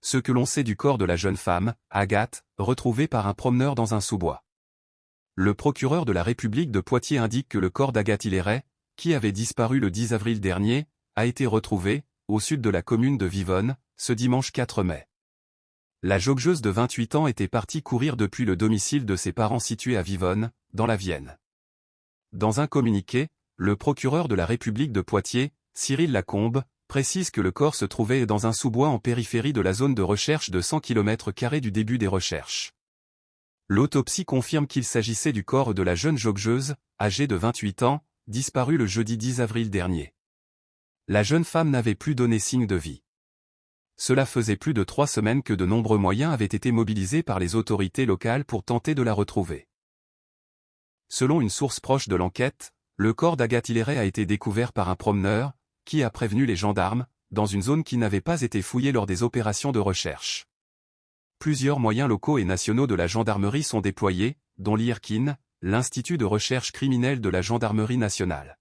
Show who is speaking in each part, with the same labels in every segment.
Speaker 1: ce que l'on sait du corps de la jeune femme, Agathe, retrouvée par un promeneur dans un sous-bois. Le procureur de la République de Poitiers indique que le corps d'Agathe Hilleret, qui avait disparu le 10 avril dernier, a été retrouvé, au sud de la commune de Vivonne, ce dimanche 4 mai. La joggeuse de 28 ans était partie courir depuis le domicile de ses parents situé à Vivonne, dans la Vienne. Dans un communiqué, le procureur de la République de Poitiers, Cyril Lacombe, précise que le corps se trouvait dans un sous-bois en périphérie de la zone de recherche de 100 km² du début des recherches. L'autopsie confirme qu'il s'agissait du corps de la jeune joggeuse, âgée de 28 ans, disparue le jeudi 10 avril dernier. La jeune femme n'avait plus donné signe de vie. Cela faisait plus de 3 semaines que de nombreux moyens avaient été mobilisés par les autorités locales pour tenter de la retrouver. Selon une source proche de l'enquête, le corps d'Agathe Hilleret a été découvert par un promeneur, qui a prévenu les gendarmes, dans une zone qui n'avait pas été fouillée lors des opérations de recherche. Plusieurs moyens locaux et nationaux de la gendarmerie sont déployés, dont l'IRKIN, l'Institut de recherche criminelle de la gendarmerie nationale.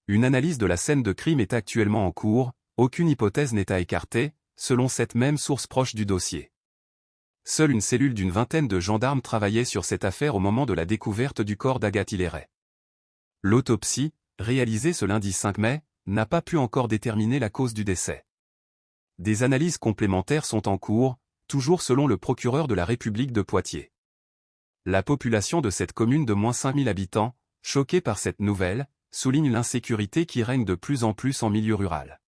Speaker 1: Une analyse de la scène de crime est actuellement en cours, aucune hypothèse n'est à écarter, selon cette même source proche du dossier. Seule une cellule d'une vingtaine de gendarmes travaillait sur cette affaire au moment de la découverte du corps d'Agathe Hilleret. L'autopsie, réalisée ce lundi 5 mai, n'a pas pu encore déterminer la cause du décès. Des analyses complémentaires sont en cours, toujours selon le procureur de la République de Poitiers. La population de cette commune de moins 5000 habitants, choquée par cette nouvelle, souligne l'insécurité qui règne de plus en plus en milieu rural.